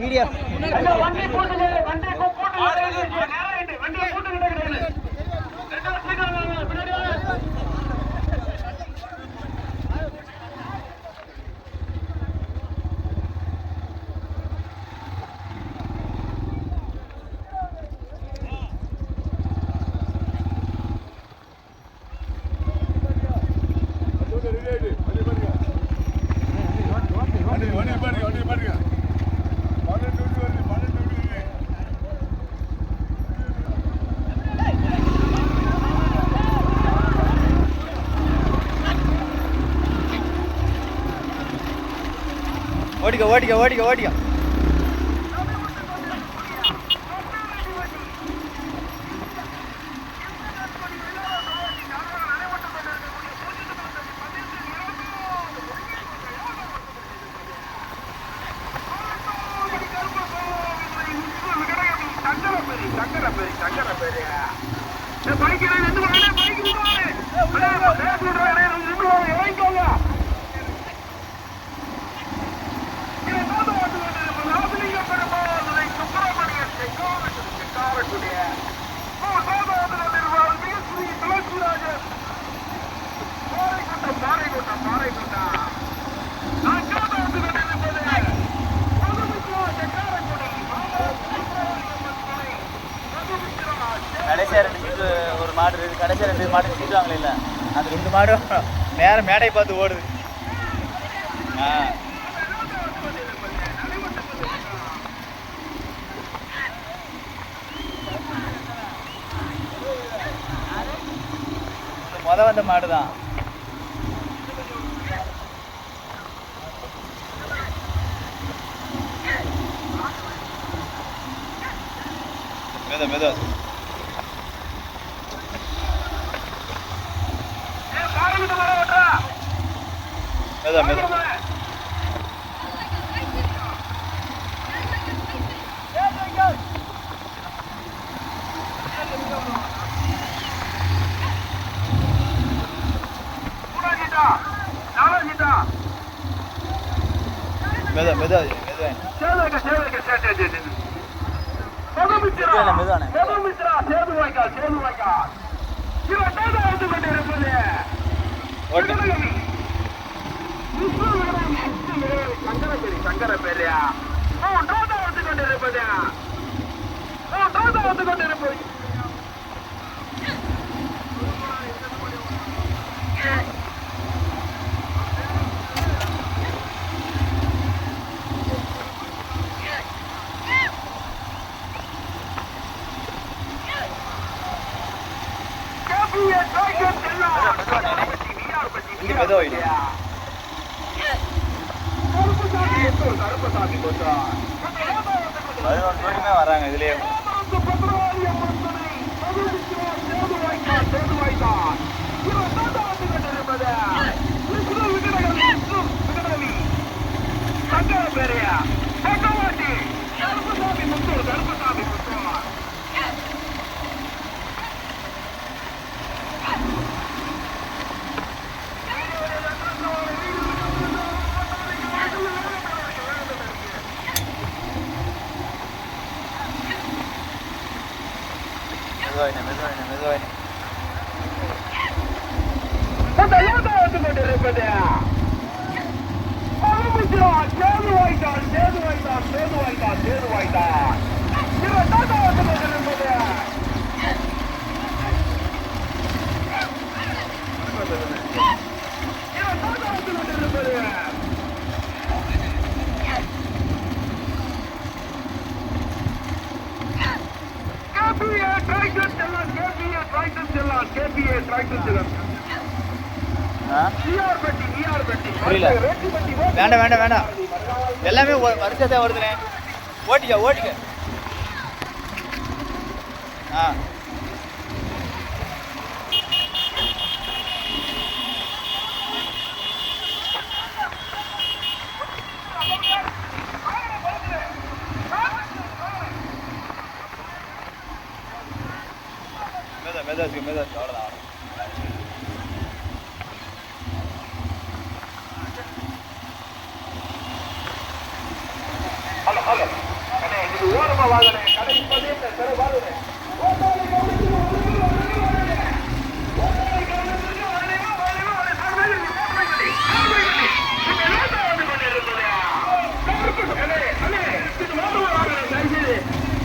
Video வண்டி போட்டுங்க வண்டி போட்டு கிடையாது ஓடிக்க ஓடிக்க ஓடிக்க ஓடிக்க கடைசியாக ரெண்டு ஒரு மாடு இருக்குது. கடைசியாக ரெண்டு மாடு சீட்டுவாங்களே இல்லை, அந்த ரெண்டு மாடும் நேரம் மேடை பார்த்து ஓடுது. வந்த மாடு தான். மெதுவா மெதுவா மெதுவா மெதுவா மெதுவா மெதுவா வராங்க இதுலயே. புரியல. வேண்டாம் வேண்டாம் வேண்டாம், எல்லாமே வருஷத்தான் வருதுண்ணே. ஓட்டிக்க ஓட்டிக்க. மெதாச்சு மெதாச்சு அவ்வளோதான். ஹலோ ஓரமா வாங்கினேன் கடை இப்பதே கடை வாங்கினேன்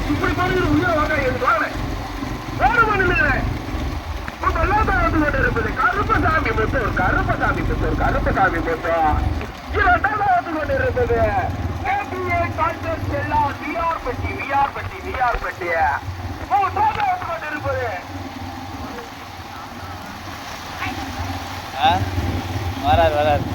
இப்படி பாருங்க உள்ள வாங்க வாங்க வேறு மண்ணில் இருப்பது கருப்பசாமி முத்தூர் கருப்பசாமி முத்தூர் கருப்பசாமி முத்தூர் இரண்டாவது கொண்டிருப்பது விஆர்பட்டி விஆர்பட்டி விஆர்பட்டி மூன்றாவது கொண்டிருப்பது வராது வராது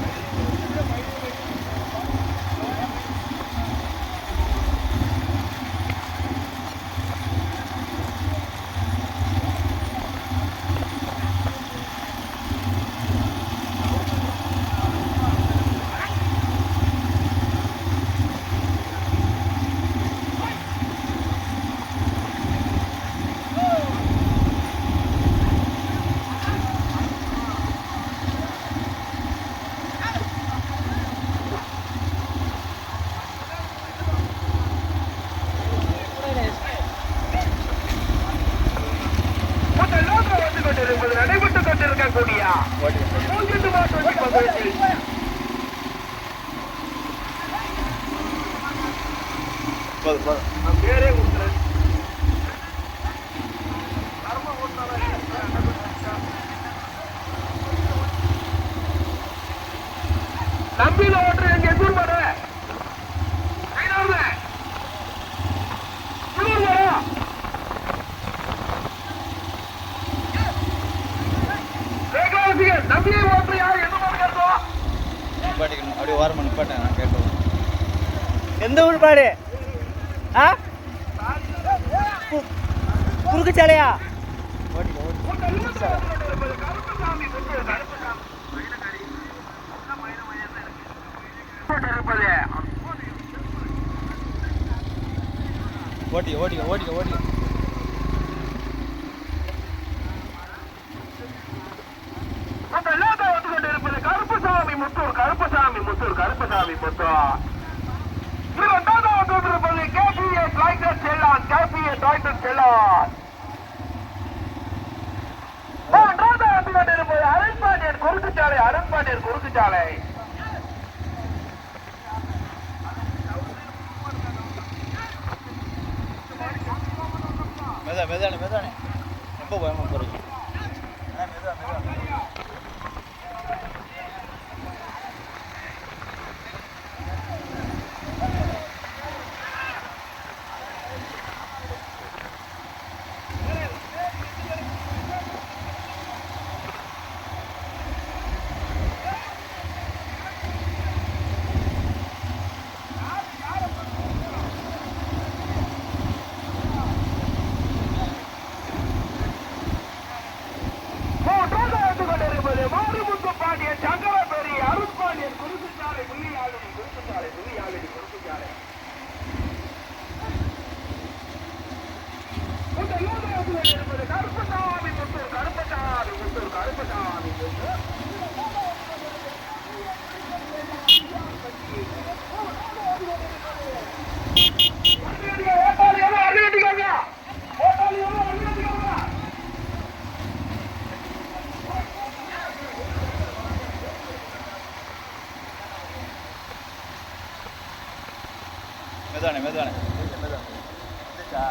நடைபெற்றுக் கொண்டிருக்கக்கூடிய பேரே நம்பில ஓட்டுற எங்க எதிர்பாடு நம்பியை ஓட்டு யார் எந்த நிப்பாட்டிக்கணும் அப்படியே ஓரமாக நிப்பாட்டேன் நான் கேட்டோம் எந்த ஊர் பாடு ஆ குறுக்கு சாலையா ஓட்டிக்க ஓட்டிக்க ஓட்டிக்க ஓட்டிக்க கருப்பசாமி முத்தூர் கருப்பசாமி முத்தூர் கருப்பசாமி முத்தூர் இரண்டாவது இருப்பது கேபிஏ டிராக்டர் செல்லான் கேபிஏ டிராக்டர் செல்லான் மூன்றாவது இருப்பது அருண்பாண்டியன் குறுக்கு சாலை அருண்பாண்டியன் குறுக்கு சாலை மெதானே மெதானே எப்போ பயமா போறீங்க மெதா மெதா மெதானே மெதானே மெதா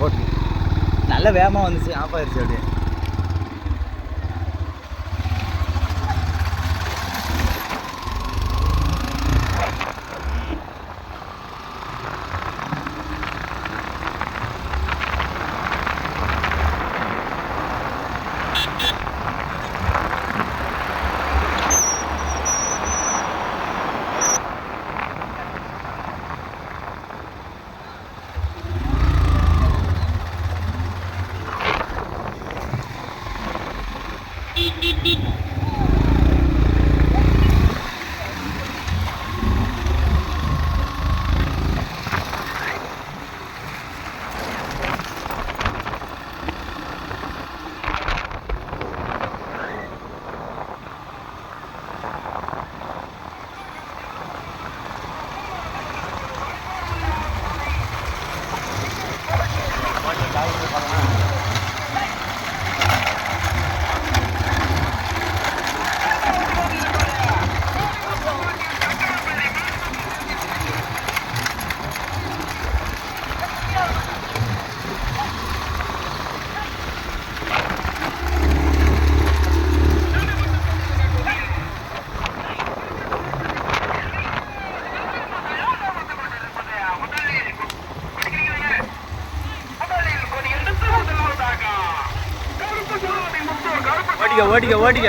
ஓகே நல்ல வேகமாக வந்துச்சு, ஆஃப் ஆயிடுச்சு அப்படியே. ஓடிக்க ஓடிக்க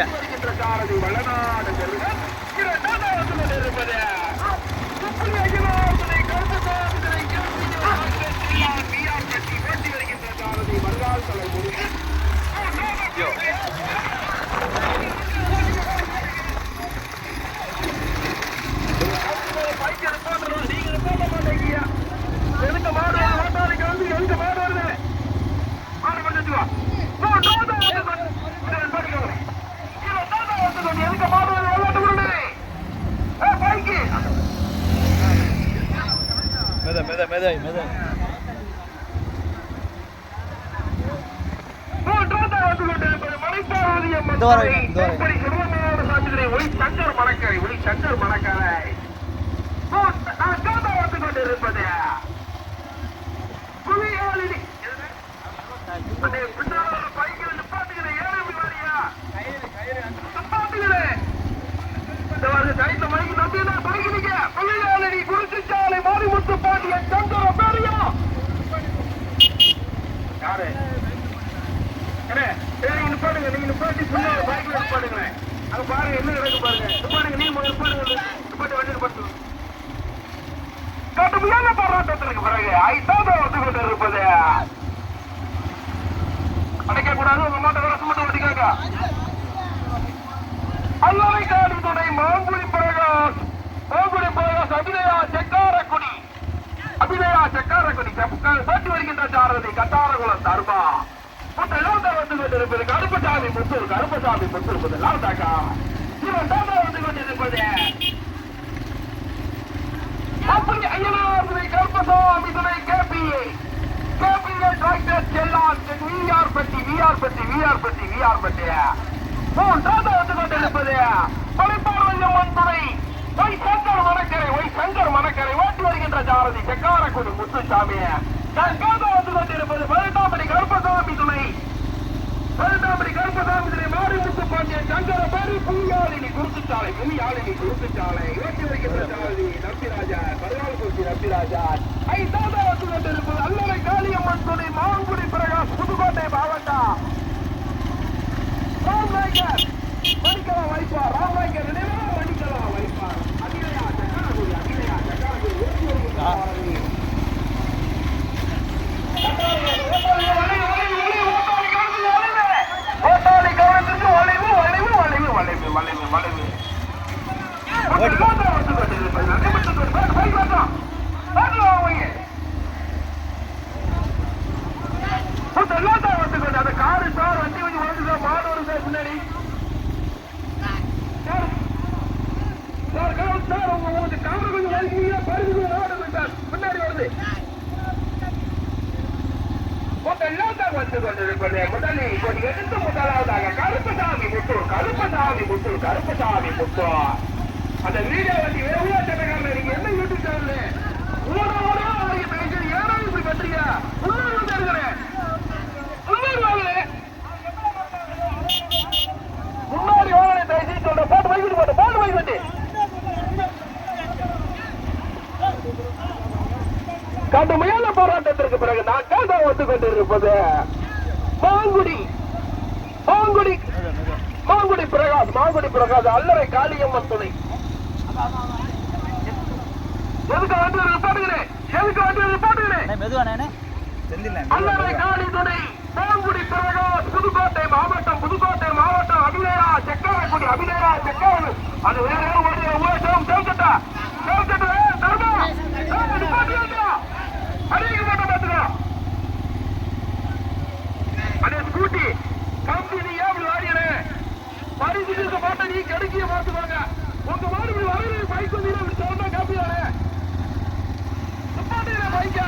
கடுமையான போராட்டத்திற்கு பிறகு ஐந்தாவது வந்து கொண்டிருப்பது அடைக்க கூடாது. உங்க மாட்ட வேலை சுமட்டு ஓட்டிக்காங்க. அல்லவை காடு துணை மாங்குடி பிரகாஷ் அபிநயா செக்காரக்குடி சாட்டி வருகின்ற சாரதி கட்டாரகுளம் தர்மா வந்து கொண்டிருப்பது கருப்பசாமி முத்தூர் முதலாம் தாக்கா இரண்டாவது வந்து கொண்டிருப்பது கருப்பசாமி துணை கேபிஏ டிராக்டர் செல்லான் விஆர்பட்டி மூன்றாவது வந்து கொண்டிருப்பது பழைப்பாளையம் துணை சங்கர் மணக்கரை ஓட்டி வருகின்ற சாரதி செக்காரக்குடி முத்துசாமி வந்து கொண்டிருப்பது பதினெட்டாம்படி கருப்பசாமி துணை மாரிமுத்து பாண்டியன் சங்கரபேரி புவியாளினி குருத்துச்சாலை ஓட்டி வருகின்ற சாரதி நம்பிராஜா பரவால்குறிச்சி நம்பிராஜா ஐந்தாவது வந்து கொண்டிருப்பது அல்லவை காளியம்மன் துணை மாங்குடி பிரகாஷ் புதுக்கோட்டை மாவட்டம் ராம்நாயக்கர் மணிக்கலாம் வைப்பார் ராம்நாயக்கர் நினைவாக மணிக்கலாம் வைப்பார் அகிலையா சக்காரகுடி ஓட்டி வருகின்ற சாரதி ஓட்டாளி கவனத்திற்கு வளைவு அந்த காரு சார் வண்டி வண்டி ஓடுதா மாடு வருது முன்னாடி சார் உங்களுக்கு காமரை கொஞ்சம் வலிக்கிறீங்க பருகு சார் முன்னாடி வருது வந்து கொண்டிருப்பது முதலில் எடுத்து முதலாவதாக கருப்பசாமி முத்தூர் கருப்பசாமி முத்தூர். அந்த வீடியோ வண்டி வேலையா சட்டக்காரன் நீங்க என்ன யூடியூப் சேனல் அவருக்கு பேசி ஏன்னா இப்படி பண்றீங்க? முன்னூறு இருக்கிறேன் முன்னூறு முன்னாடி வாங்கலை பேசி சொல்ற போட்டு வைக்கிட்டு போட்டு வைக்கிட்டு கடுமையான போராட்டத்திற்கு பிறகு நான் தான் வந்து கொண்டிருப்பது மாங்குடி பிரகாஷ் அல்லறை காளியம்மன் துணை. எதுக்கு வந்து பாட்டுகிறேன் அல்லறை காளி துணை மாங்குடி பிரகாஷ் புதுக்கோட்டை மாவட்டம் அபிநயா செக்காரக்குடி அது வேற தேவச்சட்டா தர்மா அறிவிக்க மாட்டோம் பாத்துக்கோ. அதே ஸ்கூட்டி கம்பெனி ஏன் வாரியனே பரிசு மாட்ட நீ கிடைக்கிய பார்த்துவாங்க. உங்க மாதிரி இப்படி வரவே பைக் வந்து சொன்னா காப்பியானே பைக்க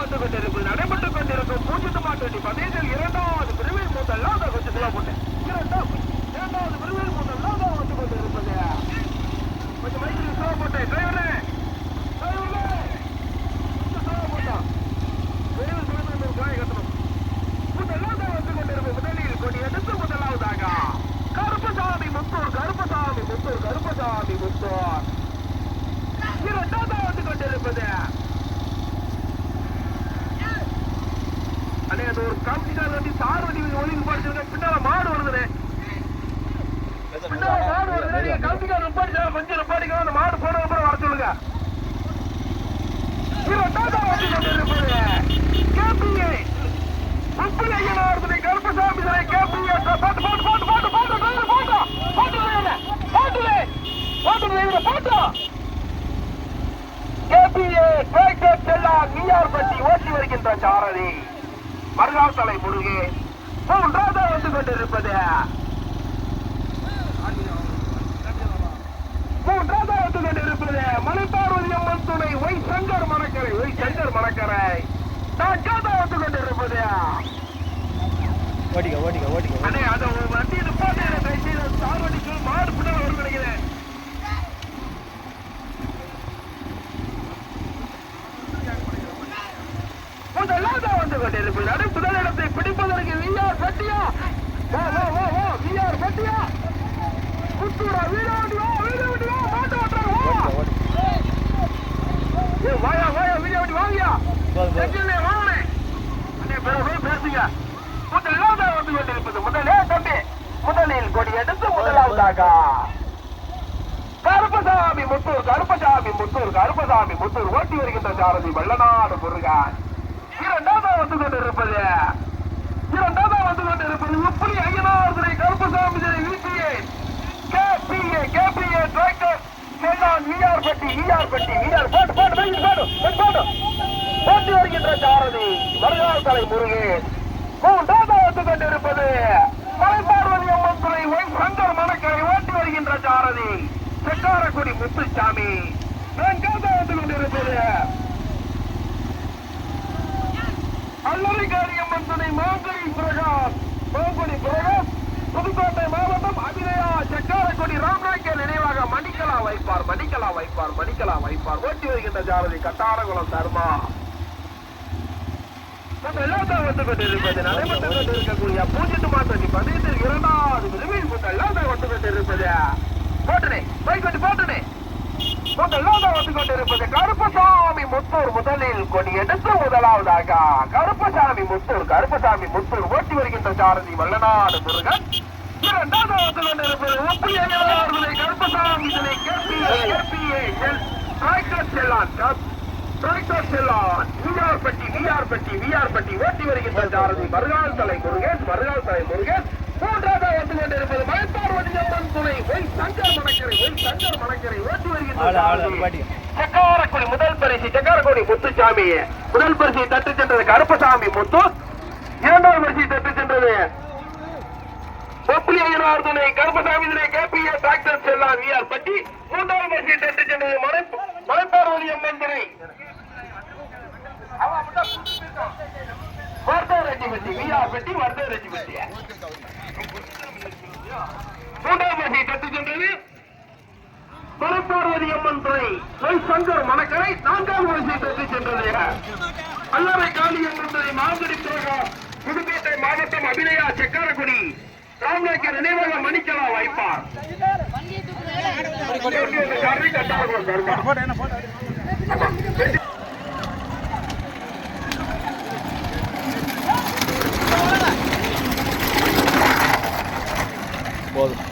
வந்து கொண்டிருப்பது நடைபெற்றுக் கொண்டிருக்கும் பூஜ்ஜியத்து மாட்டு பதேசில் இரண்டாவது பிரிவில் முதல்லாம் கொஞ்சம் கிலோ போட்டேன். இரண்டாவது பிரிவில் முதல்லாம் வந்து கொண்டிருப்பது கொஞ்சம் மைக்கில் கிலோ போட்டேன். டிரைவரே முதலில் கொடி எடுத்து முதலாவதாக கருப்பசாமி முத்தூர் இரண்டாவது வந்து கொண்டிருப்பது அண்ணே அது ஒரு காம்பிட்டார் வண்டி சார் வண்டி ஒளிவு படிச்சிருக்க பின்னால மாடு வருதுனே நீங்க காம்பிட்டார் நிப்பாடிச்சா கொஞ்சம் நிப்பாடிக்கலாம். அந்த மாடு போன அப்புறம் வர சொல்லுங்க. இரண்டாவது வந்து கொண்டிருப்பது கேபிஏ முப்பது ஐயனார்துனை கருப்பசாமி கேபிஏ ஓட்டி வருகின்ற சாரதி மறுநாள் தலை முருகே. மூன்றாவது வந்து கொண்டிருப்பது மலைப்பார்வதி அம்மன் துணை ஒய் சங்கர் மணக்கரை நான்காவது வந்து கொண்டிருப்பது அண்ணே அந்த வண்டி நிப்பாட்டி சார் வண்டிக்கு மாடு பின்னால வரும் நினைக்கிறேன். முதலாவது வந்து கொண்டிருப்பது அடுத்த இடத்தை பிடிப்பதற்கு விஆர் பட்டியா புத்தூரா வீடு வண்டியோ மாட்டு ஓட்டுறாங்க வாயா வீடு வண்டி வாங்கியா வாங்கினேன் அண்ணே பேசுங்க. முதலாவது வந்து கொண்டிருப்பது முதலில் கொடி எடுத்து முதலாவதாக கருப்பசாமி முத்தூர் ஓட்டி வருகின்ற சாரதி வெள்ளநாடு முருகன். இரண்டாவது வந்து கொண்டிருப்பது உப்புளி ஐயனார்துரை கருப்பசாமி கேபிஏ டிராக்டர் ஓட்டி வருகின்ற சாரதி மறுநாள் தலை முருகன். மூன்றாவது வந்து கொண்டிருப்பது மலைப்பார்வதி அம்மன் துணை ஒய் சங்கர் மணக்கரை ஓட்டி வருகின்ற சாரதி செக்காரக்குடி முத்துசாமி. நான்காவது வந்து கொண்டிருப்பது அல்லறை காளியம்மன் துணை மாங்குடி பிரகாஷ் புதுக்கோட்டை மாவட்டம் அபிநயா செக்காரக்குடி ராம்நாயக்கர் நினைவாக மணிக்கலா வைப்பார் ஓட்டி வருகின்ற சாரதி கட்டாரகுளம் தர்மா. எல்லாத்தான் வந்து கொண்டிருப்பது நடைபெற்றுக் கொண்டிருக்கக்கூடிய பூஜ்ஜியத்து மாற்றி பதினெட்டு இரண்டாவது விரும்பில் எல்லாத்தான் வந்து கொண்டிருப்பது எல்லாத்தான் வந்து கொண்டிருப்பது கருப்பசாமி முத்தூர் முதலில் கொடி எடுத்து முதலாவதாக கருப்பசாமி முத்தூர் ஓட்டி வருகின்ற சாரதி வல்லநாடு முருகன். இரண்டாவது வந்து கொண்டிருப்பது உப்புளி ஐயனார்துனை கருப்பசாமி டிராக்டர் செல்லான் விஆர்பட்டி ஓட்டி வருகின்ற சாரதி மறுநாள் தலை முருகன். மூன்றாவது வந்து கொண்டிருப்பது மலைப்பார்வதி அம்மன் துணை ஒய் சங்கர் மணக்கரை ஓட்டி வருகின்ற செக்காரக்குடி செக்காரக்குடி முத்துசாமி. முதல் பரிசை தட்டு சென்றது கருப்பசாமி முத்தூர். இரண்டாவது பரிசை தட்டு சென்றது உப்புளி ஐயனார்துனை கருப்பசாமி கேபிஏ டிராக்டர் செல்லான் விஆர்பட்டி. மூன்றாவது பரிசை தட்டு சென்றது மலைப்பார்வதி அம்மன் துணை வர்தா ரெட்டிப்பட்டி விஆர்பட்டி வர்தா ரெட்டிப்பட்டி மூன்றாம் வகை கட்டு சென்றது மலைப்பார்வதி அம்மன் துறை ஒய் சங்கர் மணக்கரை நான்காம் வரிசை கட்டு சென்றது அல்லறை காளி என்பதை மாங்குடி பிரகாஷ் புதுக்கோட்டை மாவட்டம் அபிநயா செக்காரக்குடி ராம்நாயக்கர் நினைவாக மணிக்கலா வைப்பார் போதும்